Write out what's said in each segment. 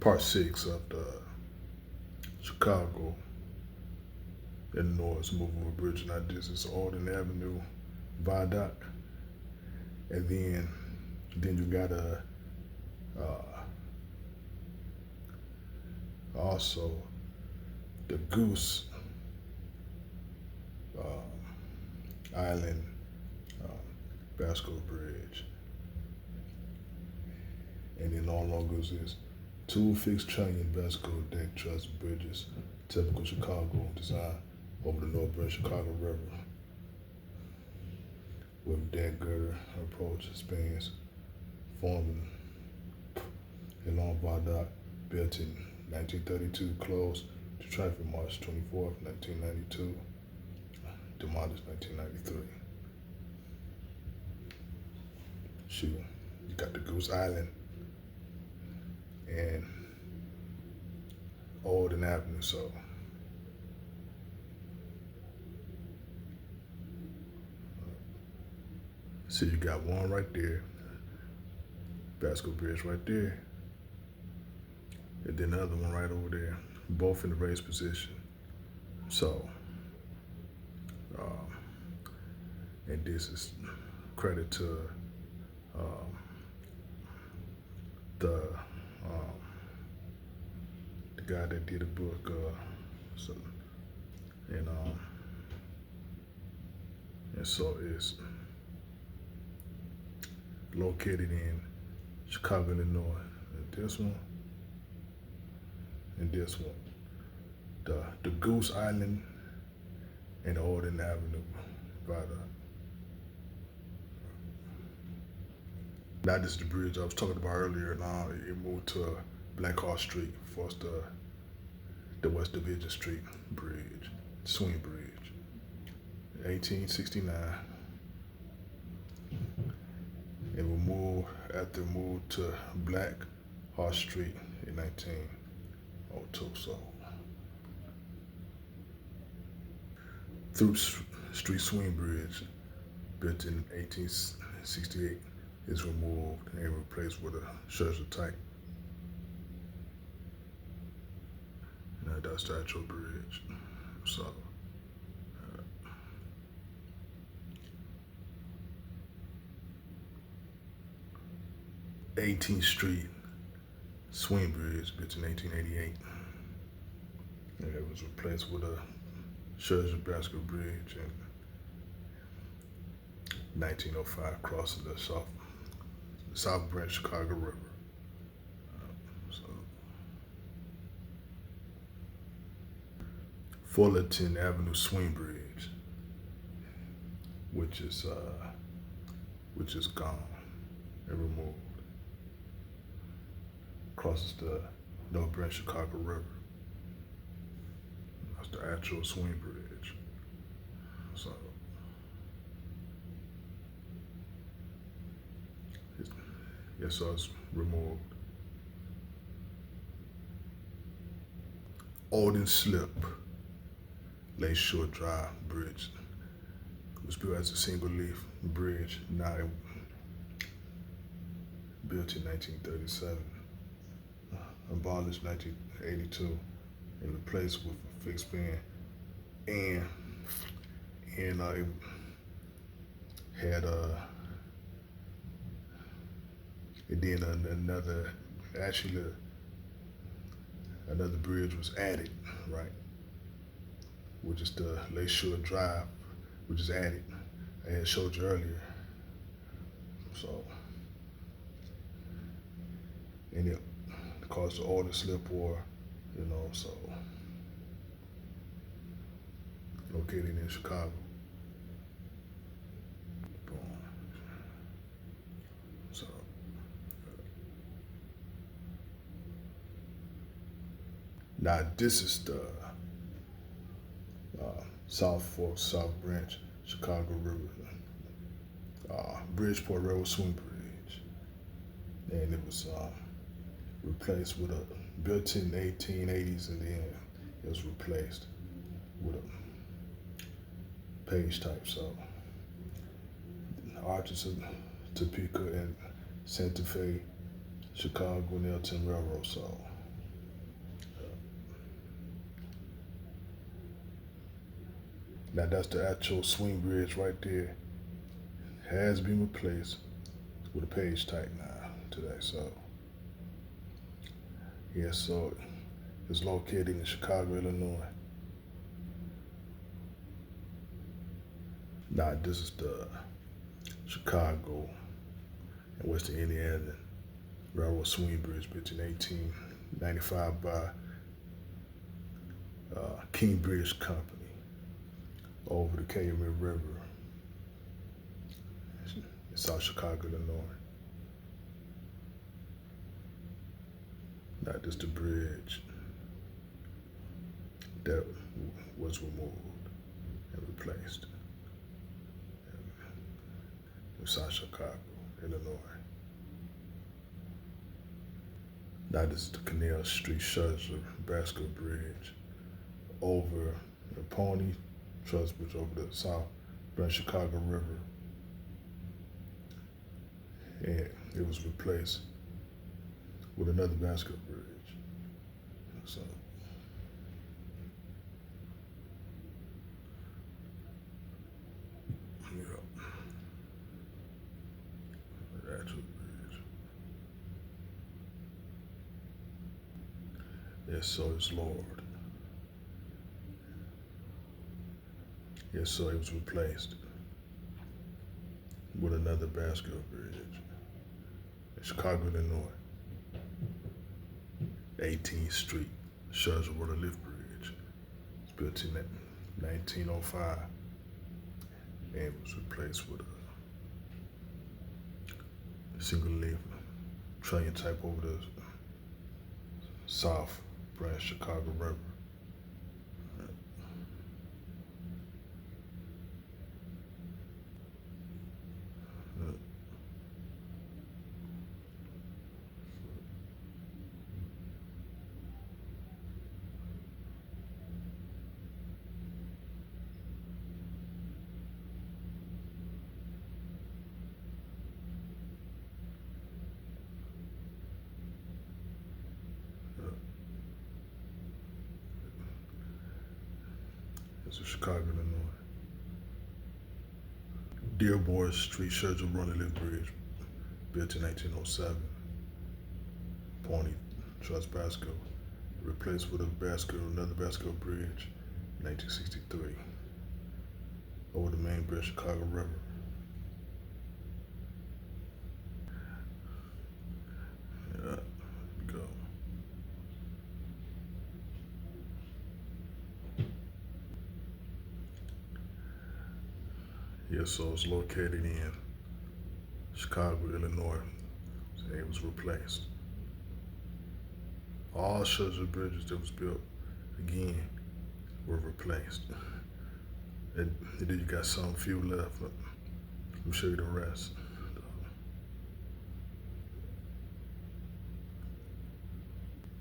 part 6 of the Chicago, Illinois movable bridge. Now this is Alden Avenue Viaduct, and then you got also the Goose Island Basco Bridge, and then all along goes is two fixed trunnion Basco deck truss bridges, typical Chicago design over the North Branch Chicago River, with deck girder approach spans forming a long viaduct built in 1932, closed to traffic March 24th, 1992, demolished 1993. Shoot, you got the Goose Island and Alden Avenue, so you got one right there, Basco Bridge right there, and then the other one right over there, both in the raised position. So, and this is credit to the guy that did a book, and so it's located in Chicago, Illinois. And this one, and this one, the Goose Island and the Alden Avenue Viaduct. Now this is the bridge I was talking about earlier. Now it moved to Black Hawk Street for the West Division Street Bridge, Swing Bridge, 1869. It will move after it moved to Black Hawk Street in 1902. So through Street Swing Bridge, built in 1868, is removed and replaced with a Scherzer type. Now that's the actual bridge. So 18th Street Swing Bridge, built in 1888. And it was replaced with a Scherzer Basco Bridge in 1905, crossing the South Branch Chicago River. Fullerton Avenue Swing Bridge, which is gone and removed, crosses the North Branch Chicago River. That's the actual swing bridge. So so it's removed. Alden Slip Lakeshore Drive Bridge was built as a single leaf bridge, now built in 1937, abolished 1982, and replaced with a fixed span, and it had and then another bridge was added, right? Which is the Lakeshore Drive, which is added. I had showed you earlier. So, and it caused the Alden Slip War, so located in Chicago. So, now this is the South Fork, South Branch, Chicago River, Bridgeport Railroad Swing Bridge. And it was replaced with built in the 1880s, and then it was replaced with a page type. So arches of Topeka and Santa Fe, Chicago and Elton Railroad. So Now that's the actual swing bridge right there. Has been replaced with a page type now today. So yeah, so it's located in Chicago, Illinois. Now this is the Chicago and Western Indiana Railroad Swing Bridge built in 1895 by King Bridge Company over the Calumet River in South Chicago, Illinois. Now this the bridge that was removed and replaced in South Chicago, Illinois. Now this is the Canal Street Schuster Basco Bridge over the Pony Trust Bridge over the South Branch Chicago River. And it was replaced with another Basco Bridge. So yeah, the actual bridge. Yes, so it's lowered. Yes, so it was replaced with another Basco Bridge in Chicago, Illinois. 18th Street, Schuster Lift Bridge. It's built in 1905 and was replaced with a single leaf train type over the South Branch Chicago River. It's in Chicago, Illinois. Dearborn Street Schuster Lift Bridge, built in 1907. Pawnee Trust Basco, replaced with another Basco Bridge in 1963 over the main Branch Chicago River. Yeah, go. Yes, so it's located in Chicago, Illinois. So it was replaced. All Schuster bridges that was built again were replaced. And then you got some few left. Let me show you the rest.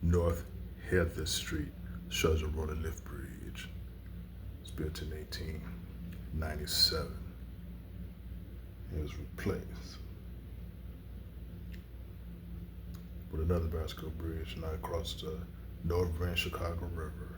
North Heather Street Schuster Lift Bridge. It's built in 1897. It was replaced with another Basco Bridge now across the North Branch Chicago River.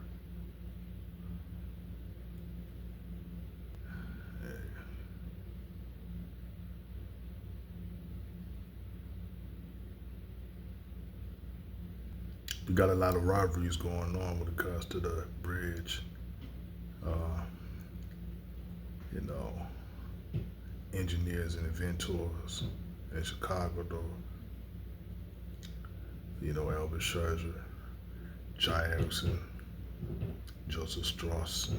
We got a lot of rivalries going on when it comes to the bridge. You know, engineers and inventors in Chicago, though. You know, Albert Schuster, John Erickson, Joseph Strauss,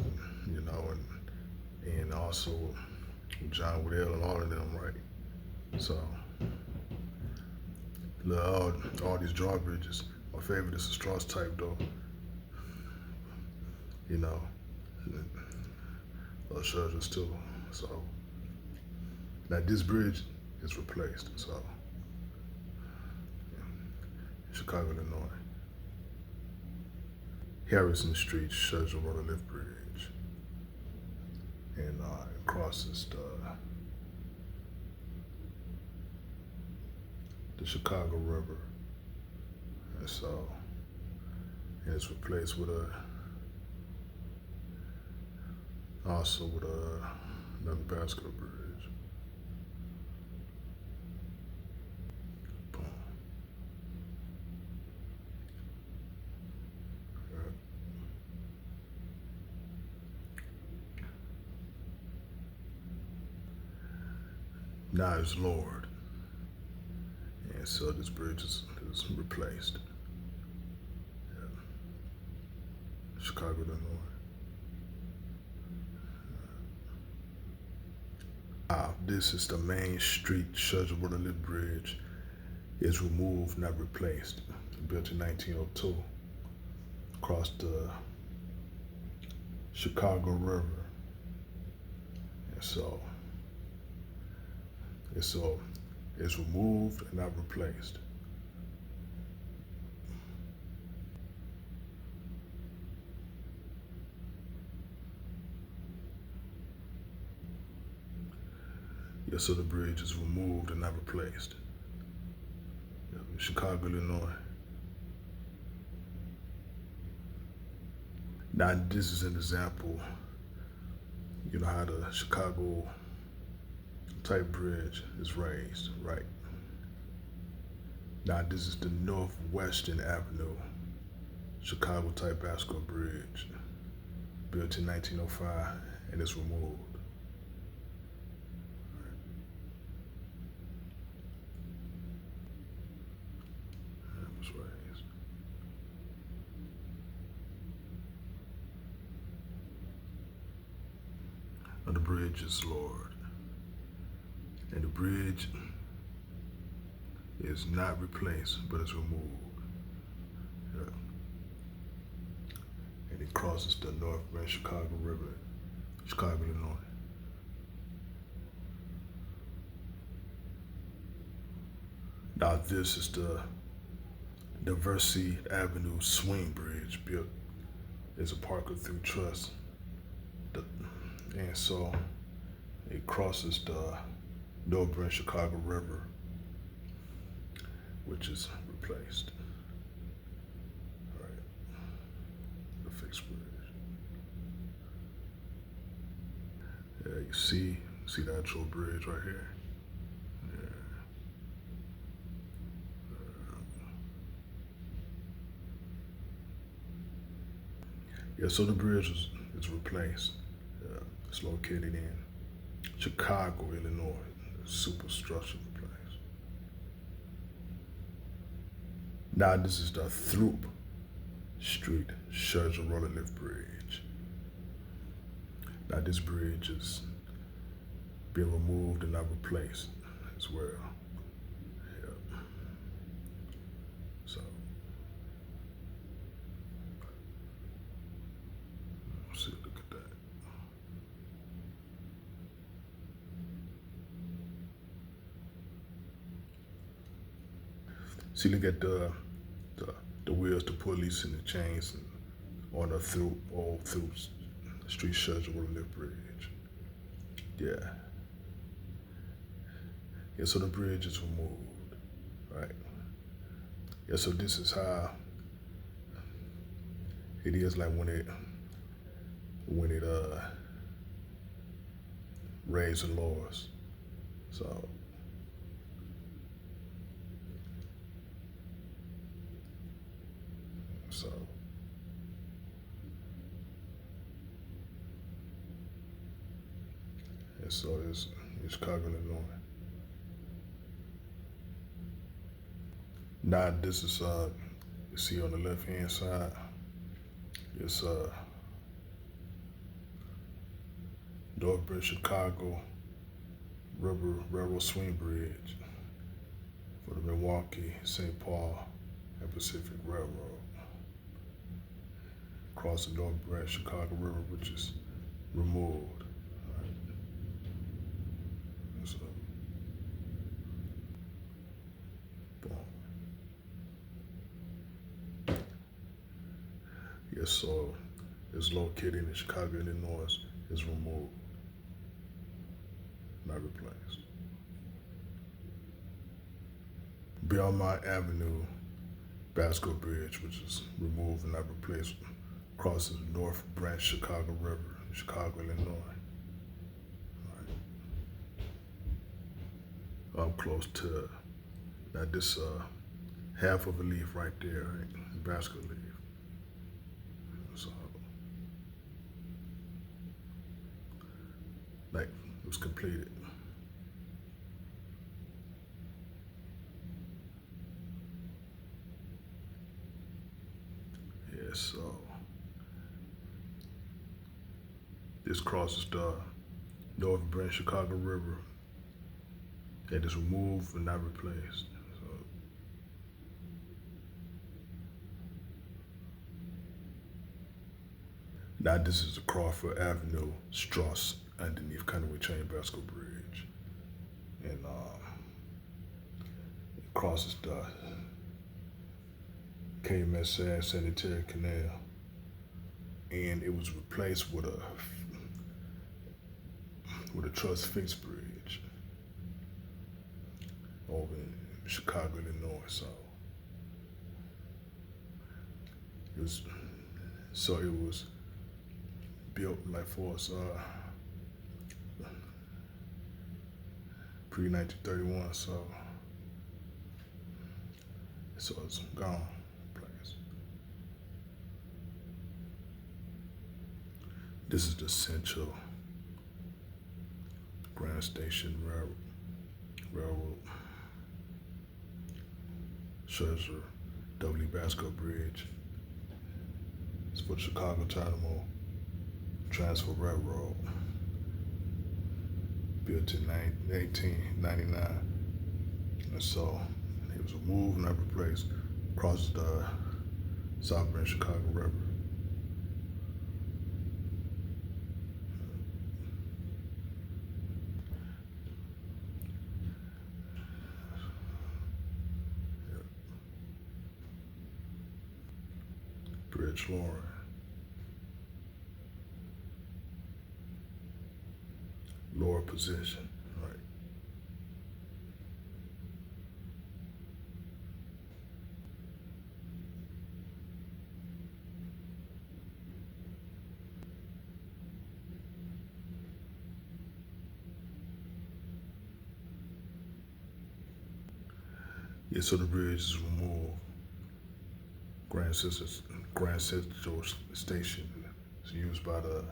you know, and also John Waddell and all of them, right? So, all these drawbridges. My favorite is the Strauss type, though. You know, Schuster too. So now this bridge is replaced. So Chicago, Illinois. Harrison Street Schuster Lift Bridge, and it crosses the Chicago River. And so it's replaced with Also with another basketball bridge. Boom. Right. Now it's lowered, and so this bridge is replaced. Yeah. Chicago, Illinois. This is the main street Schedule Lift Bridge. Is removed, not replaced. Built in 1902, across the Chicago River. And so it's removed and not replaced. Yeah, so the bridge is removed and not replaced. Yeah, Chicago, Illinois. Now this is an example, you know how the Chicago type bridge is raised, right? Now this is the Northwestern Avenue Chicago type basketball bridge, built in 1905, and it's removed. That was raised. Now the bridge is lowered, and the bridge is not replaced, but it's removed. Yeah. And it crosses the North Grand Chicago River, Chicago, Illinois. Now this is the Diversity Avenue Swing Bridge, built as a Parker through Trust. And so it crosses the North Grand Chicago River, which is replaced. All right, the fixed bridge. Yeah, you see the actual bridge right here. Yeah, so the bridge is replaced. It's located in Chicago, Illinois. A superstructure place. Now this is the Throop Street Schedule Roller Lift Bridge. Now this bridge is being removed and not replaced as well. Yeah. So let's see, look at that. See, look at the wheels, the pulleys, and the chains on the old Throop Street Schedule Roller Lift Bridge. Yeah. Yeah, so the bridge is removed, right? Yeah, so this is how it is like when it raises and lowers. So and so it's Chicago, Illinois. Now this is you see on the left hand side, it's Northbridge Chicago Railroad Swing Bridge for the Milwaukee, St. Paul, and Pacific Railroad. Across the Northbridge Chicago River, which is removed. Right. So, boom. Yes, so it's located in Chicago, Illinois. Is removed, not replaced. Belmont Avenue Basco Bridge, which is removed and not replaced, crosses the North Branch Chicago River. Chicago, Illinois. Right. Up close to that this half of a leaf right there, right? Basket leaf. So like it was completed. Yeah, so this crosses the North Branch Chicago River. It is removed and not replaced. So now this is the Crawford Avenue Strauss underneath Conway Chain Basco Bridge. And it crosses the KMS Sanitary Canal. And it was replaced with a truss fixed bridge over in Chicago, Illinois. So it was built like for us pre 1931. So it's gone. Place. This is the Central Grand Station Railroad. Treasure W. Basco Bridge. It's for the Chicago Terminal Transfer Railroad. Built in 1899. And so it was removed and not replaced. Crosses the South Branch Chicago River. Bridge Lauren. Lower position, right. Yeah, so the bridge is removed. Grand Central Station is used by the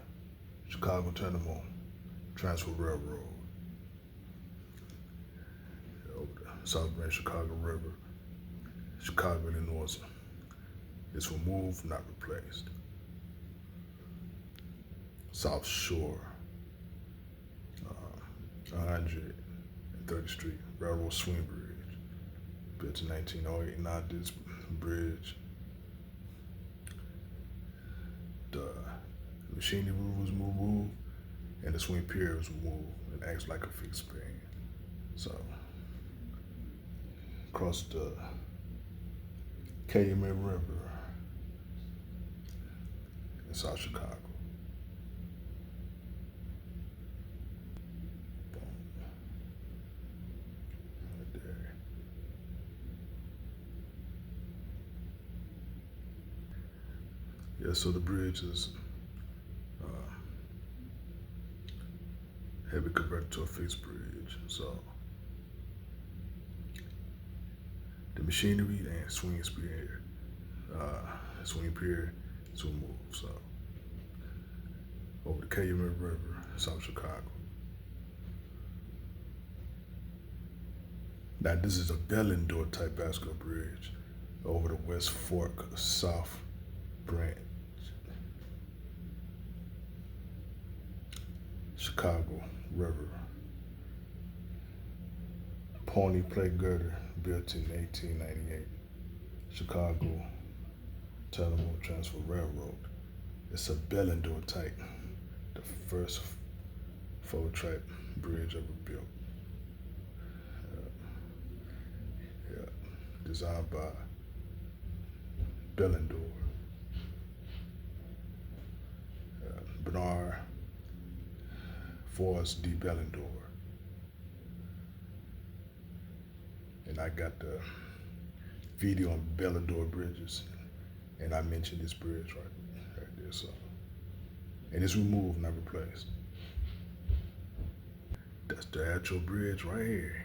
Chicago Terminal Transfer Railroad over the South Branch Chicago River, Chicago, Illinois. It's removed, not replaced. South Shore, 130th Street Railroad Swing Bridge, built in 1908. Now this bridge, the machinery was removed and the swing pier was removed and acts like a fixed span. So, across the KMA River in South Chicago. Boom. Right there. Yeah, so the bridge is have it converted to a fixed bridge. So the machinery and swing pier is removed. So over the Calumet River, South Chicago. Now this is a Bellendor type Basco bridge over the West Fork South Branch. Chicago River. Pony plate girder built in 1898. Chicago Terminal Transfer Railroad. It's a Bellendor type, the first four-track bridge ever built. Designed by Bellendor. Bernard Forrest D. Bellendor. And I got the video on Bellendor bridges, and I mentioned this bridge right there. So and it's removed, not replaced. That's the actual bridge right here.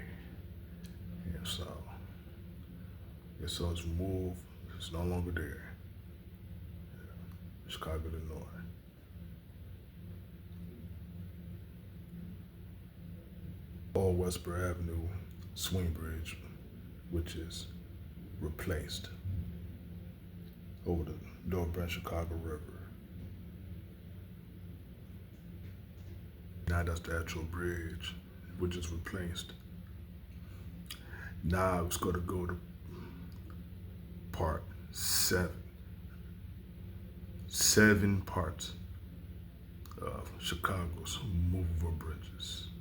And so it's removed. It's no longer there. Chicago, Illinois. Old Westboro Avenue swing bridge, which is replaced over the North Branch Chicago River. Now that's the actual bridge, which is replaced. Now it's going to go to part 7. 7 parts of Chicago's movable bridges.